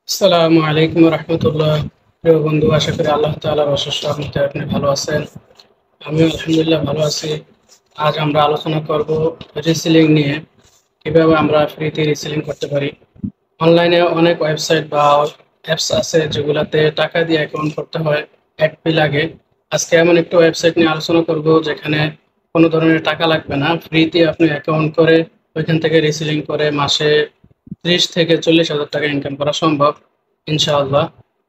আসসালামু আলাইকুম রহমতুল্লাহ। প্রিয় বন্ধু, আশা করি আল্লাহ তাআলার অশেষ রহমতে আপনি ভালো আছেন। আমিও আলহামদুলিল্লাহ ভালো আছি। আজ আমরা আলোচনা করব রিসেলিং নিয়ে, কিভাবে আমরা ফ্রিতে রিসেলিং করতে পারি। অনলাইনে অনেক ওয়েবসাইট বা অ্যাপস আছে যেগুলাতে টাকা দিয়ে অ্যাকাউন্ট করতে হয়, অ্যাড ফি লাগে। আজকে এমন একটি ওয়েবসাইট নিয়ে আলোচনা করব যেখানে কোনো ধরনের টাকা লাগবে না, ফ্রিতে আপনি অ্যাকাউন্ট করে ওইখান থেকে রিসেলিং করে মাসে 30 থেকে 40 হাজার টাকা ইনকাম করা সম্ভব ইনশাআল্লাহ।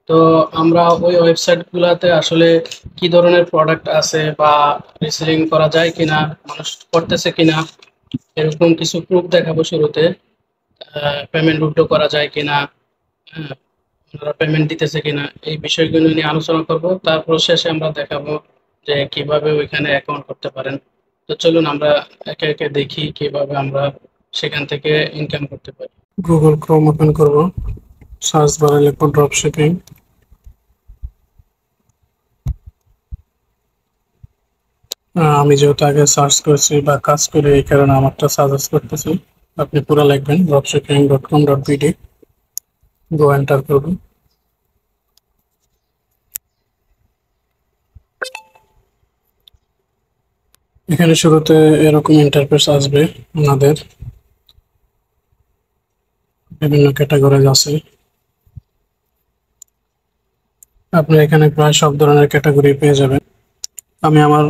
তো আমরা ওই ওয়েবসাইট গুলাতে আসলে কি ধরনের প্রোডাক্ট আছে বা রিসেলিং করা যায় কিনা, মানুষ করতেছে কিনা, এরকম কিছু প্রুফ দেখাবো শুরুতে। পেমেন্ট উইথড্র করা যায় কিনা, হ্যাঁ, ওনারা পেমেন্ট দিতেছে কিনা, এই বিষয়গুলো নিয়ে আলোচনা করব। তারপর শেষে আমরা দেখাবো যে কিভাবে ওইখানে অ্যাকাউন্ট করতে পারেন। তো চলুন আমরা একে একে দেখি কিভাবে আমরা সেখান থেকে ইনকাম করতে পারি। গুগল ক্রোম ওপেন করব, সার্চ বারে লিখব ড্রপ শিপিং। আমি যেহেতু আগে সার্চ করেছি বা কাজ করি, এই কারণে আমারটা সাজেস্ট করতেছি। আপনি পুরো লিখবেন dropshipping.com.bd, গো এন্টার করবেন। এখানে শুরুতে এরকম ইন্টারফেস আসবে। ওনাদের বিভিন্ন ক্যাটাগরি আছে, আপনি এখানে প্রায় সব ধরনের ক্যাটাগরি পেয়ে যাবেন। আমি আমার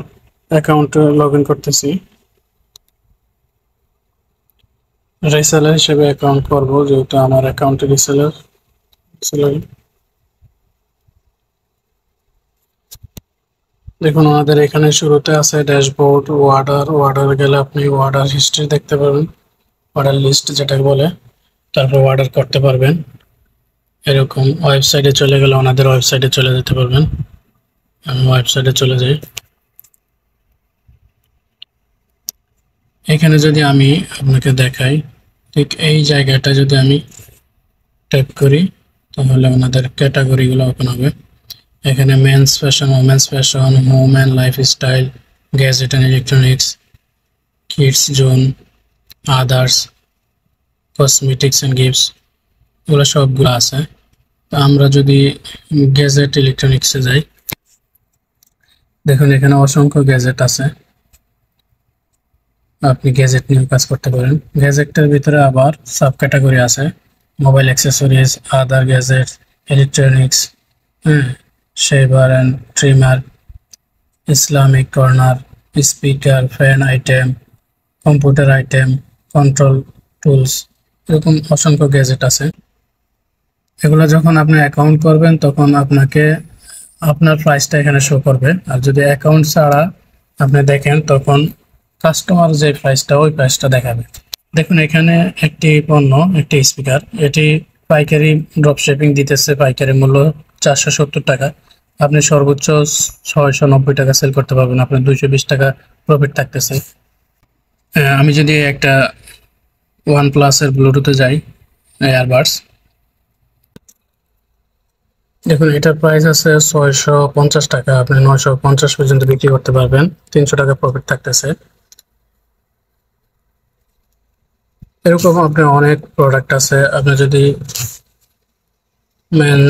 অ্যাকাউন্টে লগ ইন করতেছি, রিসেলার হিসেবে অ্যাকাউন্ট করব যেহেতু আমার অ্যাকাউন্টে রিসেলার। দেখুন ওনাদের এখানে শুরুতে আছে ড্যাশবোর্ড, ওয়ার্ডার গেলে আপনি ওয়ার্ডার হিস্ট্রি দেখতে পাবেন, অর্ডার লিস্ট যেটাকে বলে। তারপর অর্ডার করতে পারবেন। এরকম ওয়েবসাইটে চলে গেলে ওনাদের ওয়েবসাইটে চলে যেতে পারবেন। আমি ওয়েবসাইটে চলে যাই। এখানে যদি আমি আপনাকে দেখাই, ঠিক এই জায়গাটা যদি আমি ট্যাপ করি তাহলে ওনাদের ক্যাটাগরিগুলো ওপেন হবে। এখানে men's fashion, women's fashion, home and lifestyle, gadget and electronics, kids zone, others, cosmetics and gifts, এগুলো সবগুলো আছে। তো আমরা যদি গ্যাজেট ইলেকট্রনিক্সে যাই, দেখুন এখানে অসংখ্য গ্যাজেট আছে, আপনি গ্যাজেট নিয়ে কাজ করতে পারেন। গ্যাজেটের ভিতরে আবার সাব ক্যাটাগরি আছে, মোবাইল অ্যাক্সেসরিজ, আদার গ্যাজেট, ইলেকট্রনিক্স, হ্যাঁ, shaver and trimmer, Islamic corner, speaker, fan item, computer item, control tools, এরকম অসংখ্য গ্যাজেট আছে। এগুলো যখন আপনি অ্যাকাউন্ট করবেন তখন আপনাকে আপনার প্রাইসটা এখানে শো করবে, আর যদি অ্যাকাউন্ট ছাড়া আপনি দেখেন তখন কাস্টমার যে প্রাইসটা ওই প্রাইসটা দেখাবে। দেখুন এখানে একটি পণ্য, একটি স্পিকার, এটি পাইকারি ড্রপ শিপিং দিতেছে, পাইকারি মূল্য 470 টাকা। আপনি সর্বোচ্চ 690 টাকা সেল করতে পারবেন, আপনার 220 টাকা প্রফিট থাকতেছে। আমি যদি একটা ওয়ান প্লাসের ব্লুটুথে যাই, এয়ারবাডস, দেখুন এটার প্রাইস আছে 650 টাকা, আপনি 950 পর্যন্ত বিক্রি করতে পারবেন, 300 টাকা প্রফিট থাকতেছে। এরকম আপনার অনেক প্রোডাক্ট আছে। আপনি যদি মেন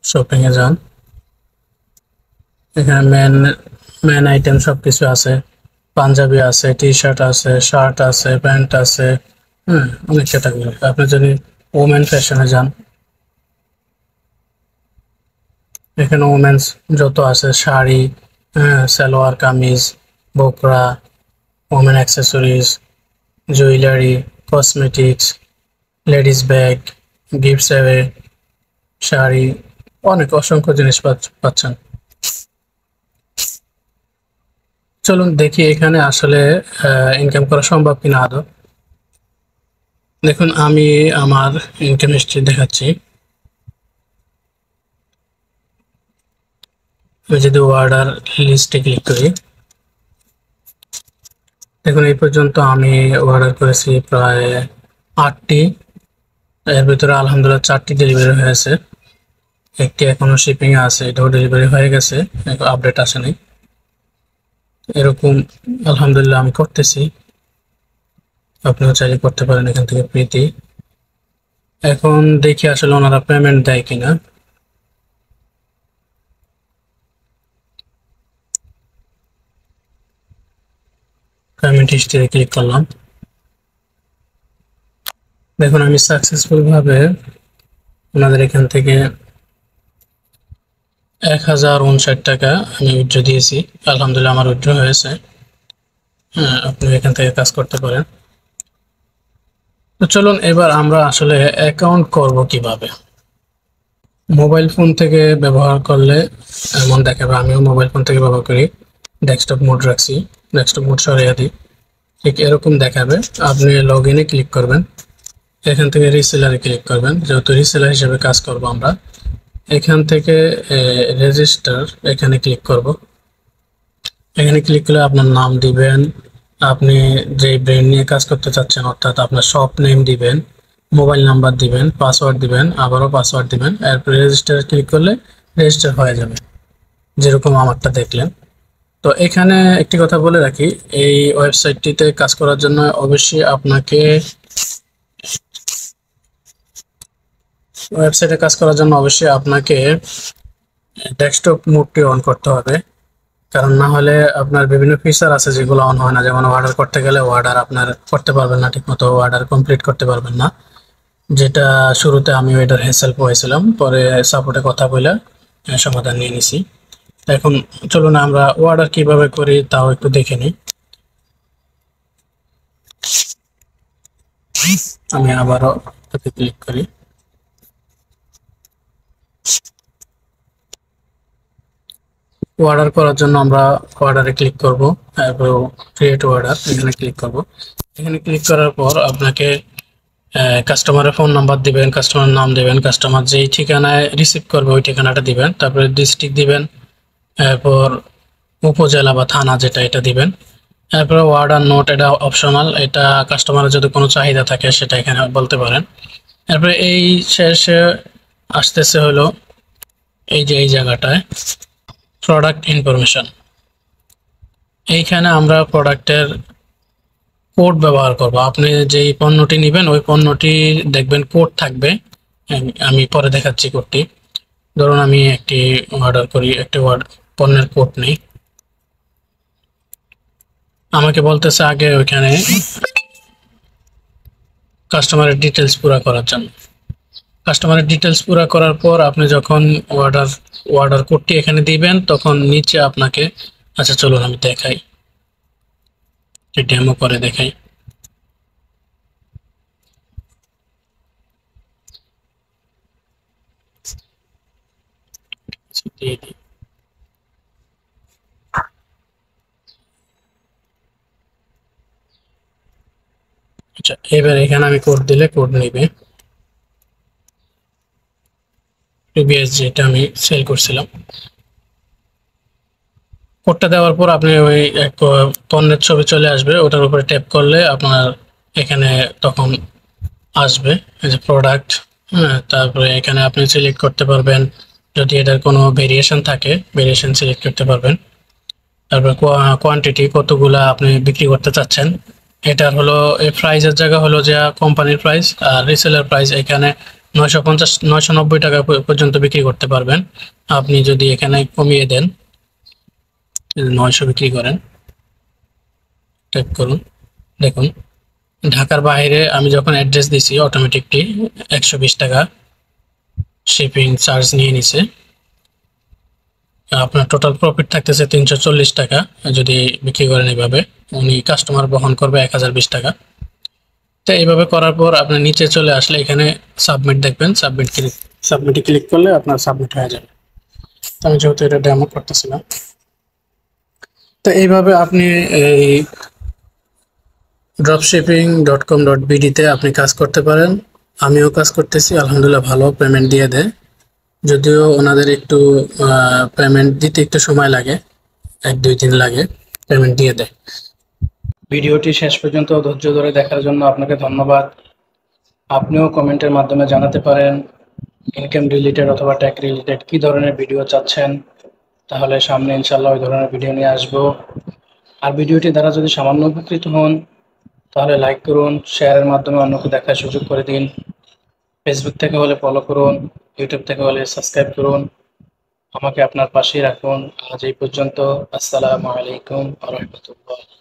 শপিং এ যান, এখানে মেন আইটেম সব কিছু আছে, পাঞ্জাবি আছে, টি শার্ট আছে, শার্ট আছে, প্যান্ট আছে, হ্যাঁ, অনেক ক্যাটাগরি। আপনি যদি ওমেন ফ্যাশনে যান, এখানে ওমেন্স যত আছে, শাড়ি, হ্যাঁ, সালোয়ার কামিজ, বোকরা, women accessories, jewellery, cosmetics, ladies bag, gift সেভে, শাড়ি, অনেক অসংখ্য জিনিস পাচ্ছেন। চলুন দেখি এখানে আসলে ইনকাম করা সম্ভব কিনা আদৌ। দেখুন আমি আমার ইনকাম হিস্ট্রি দেখাচ্ছি। আমি যদি অর্ডার লিস্টে ক্লিক করি, দেখুন এই পর্যন্ত আমি অর্ডার করেছি প্রায় 8টি। এর ভিতরে আলহামদুলিল্লাহ 4টি ডেলিভারি হয়েছে, একটি এখনো শিপিং এ আছে, এটাও ডেলিভারি হয়ে গেছে, আপডেট আসেনি। এরকম আলহামদুলিল্লাহ আমি করতেছি, আপনিও চাইলে করতে পারেন এখান থেকে ফ্রিতে। এখন দেখি আসলে ওনারা পেমেন্ট দেয় কিনা। পেমেন্ট হিস্ট্রি ক্লিক করলাম। দেখুন আমি সাকসেসফুল ভাবে ওনাদের এখান থেকে 1059 টাকা আমি উইথড্র দিয়েছি। আলহামদুলিল্লাহ আমার উইথড্র হয়েছে। হ্যাঁ, আপনি এখান থেকে কাজ করতে পারেন। তো চলুন এবার আমরা আসলে অ্যাকাউন্ট করব কিভাবে। মোবাইল ফোন থেকে ব্যবহার করলে এমন দেখাবে, আমিও মোবাইল ফোন থেকে ব্যবহার করি, ডেস্কটপ মোড রাখছি, ডেস্কটপ মোড সরিয়ে দিই, ঠিক এরকম দেখাবে। আপনি লগ ইনে ক্লিক করবেন, এখান থেকে রিসেলারে ক্লিক করবেন, যেহেতু রিসেলার হিসেবে কাজ করব আমরা। এখান থেকে রেজিস্টার এখানে ক্লিক করব। এখানে ক্লিক করলে আপনার নাম দিবেন, আপনি যে ব্র্যান্ড নিয়ে কাজ করতে চাচ্ছেন অর্থাৎ আপনার শপ নেম দিবেন, মোবাইল নাম্বার দিবেন, পাসওয়ার্ড দিবেন, আবারও পাসওয়ার্ড দিবেন। এরপরে রেজিস্টার ক্লিক করলে রেজিস্টার হয়ে যাবে, যেরকম আমারটা দেখলেন। তো এখানে একটি কথা বলে রাখি, এই ওয়েবসাইটটিতে কাজ করার জন্য অবশ্যই আপনাকে ডেস্কটপ মোডটি অন করতে হবে। কারণ না হলে আপনার বিভিন্ন ফিচার আছে যেগুলো অন হয় না, যেমন অর্ডার করতে গেলে অর্ডার আপনার করতে পারবেন না, ঠিকমতো অর্ডার কমপ্লিট করতে পারবেন না, যেটা শুরুতে আমি এটার হ্যাসেল পেয়েছিলাম, পরে সাপোর্টে কথা বলে সমাধান নিয়ে নিছি। এখন চলুন আমরা অর্ডার কিভাবে করি তাও একটু দেখে নিই। আমি আবারও এটাতে ক্লিক করি। অর্ডার করার জন্য আমরা অর্ডারে ক্লিক করব, তারপর ক্রিয়েট অর্ডার এখানে ক্লিক করব। এখানে ক্লিক করার পর আপনাকে কাস্টমারের ফোন নাম্বার দিবেন, কাস্টমার নাম দিবেন, কাস্টমার যেই ঠিকানায় রিসিভ করবে ওই ঠিকানাটা দিবেন, তারপরে ডিস্ট্রিক্ট দিবেন, এরপর উপজেলা বা থানা যেটা এটা দিবেন। এরপরে অর্ডার নোট, এটা অপশনাল, এটা কাস্টমারের যদি কোনো চাহিদা থাকে সেটা এখানে বলতে পারেন। এরপরে এই শেষে আসতেছে হলো এই যে এই জায়গাটায় প্রোডাক্ট ইনফরমেশন। এইখানে আমরা প্রোডাক্টের কোড ব্যবহার করব। আপনি যেই পণ্যটি নেবেন ওই পণ্যটি দেখবেন কোড থাকবে, আমি পরে দেখাচ্ছি কোডটি। ধরুন আমি একটি অর্ডার করি, একটি পণ্যের কোড নেই, আমাকে বলতেছে আগে ওইখানে কাস্টমারের ডিটেলস পুরো করার জন্য। কাস্টমারের ডিটেলস পুরো করার পর আপনি যখন অর্ডার কোডটি এখানে দিবেন তখন নিচে আপনাকে, আচ্ছা চলুন আমি দেখাই, ডেমো করে দেখাই। দিয়ে দিই। আচ্ছা এবার এখানে আমি কোড দিলে কোড নেবে, প্রিভিয়াস যেটা আমি সেল করছিলাম। কোডটা দেওয়ার পর আপনি ওই এক পণ্যের ছবি চলে আসবে, ওটার উপরে ট্যাপ করলে আপনার এখানে তখন আসবে এই যে প্রোডাক্ট। হ্যাঁ, তারপরে এখানে আপনি সিলেক্ট করতে পারবেন, যদি এটার কোনো ভেরিয়েশন থাকে ভেরিয়েশন সিলেক্ট করতে পারবেন। তারপর কোয়ান্টিটি কতগুলা আপনি বিক্রি করতে চাচ্ছেন। এটার হলো এই প্রাইসের জায়গা হলো যে কোম্পানির প্রাইস, আর রিসেলার প্রাইস এখানে 950 990 টাকা পর্যন্ত বিক্রি করতে পারবেন। আপনি যদি এখানে কমিয়ে দেন 900 বিক্রি করেন, টাইপ করুন, দেখুন ঢাকার বাইরে আমি যখন অ্যাড্রেস দিছি অটোমেটিকলি 120 টাকা শিপিং চার্জ নিয়ে নিছে। আপনার টোটাল প্রফিট থাকতেছে 340 টাকা, যদি বিক্রি করেন এইভাবে উনি কাস্টমার বহন করবে 1020 টাকা। তো এইভাবে করার পর আপনি নিচে চলে আসলে এখানে সাবমিট দেখবেন, সাবমিটে ক্লিক করলে আপনার সাবমিট হয়ে যাবে। তো আমি যেহেতু এটা ডেমো করতেছিলাম, তো এইভাবে আপনি এই dropshipping.com.bd তে আপনি কাজ করতে পারেন। আমিও কাজ করতেছি, আলহামদুলিল্লাহ ভালো পেমেন্ট দিয়ে দেয়, যদিও ওনাদের একটু পেমেন্ট দিতে একটু সময় লাগে, 1-2 দিন লাগে, পেমেন্ট দিয়ে দেয়। ভিডিওটি শেষ পর্যন্ত ধৈর্য ধরে দেখার জন্য আপনাকে ধন্যবাদ। আপনিও কমেন্টের মাধ্যমে জানাতে পারেন ইনকাম রিলেটেড অথবা ট্যাক্স রিলেটেড কী ধরনের ভিডিও চাচ্ছেন, তাহলে সামনে ইনশাল্লাহ ওই ধরনের ভিডিও নিয়ে আসবো। আর ভিডিওটি দ্বারা যদি সামান্য উপকৃত হন তাহলে লাইক করুন, শেয়ারের মাধ্যমে অন্যকে দেখার সুযোগ করে দিন। ফেসবুক থেকে হলে ফলো করুন, ইউটিউব থেকে হলে সাবস্ক্রাইব করুন। আমাকে আপনার পাশেই রাখুন। আজ এই পর্যন্ত। আসসালামু আলাইকুম ওয়া রাহমাতুল্লাহ।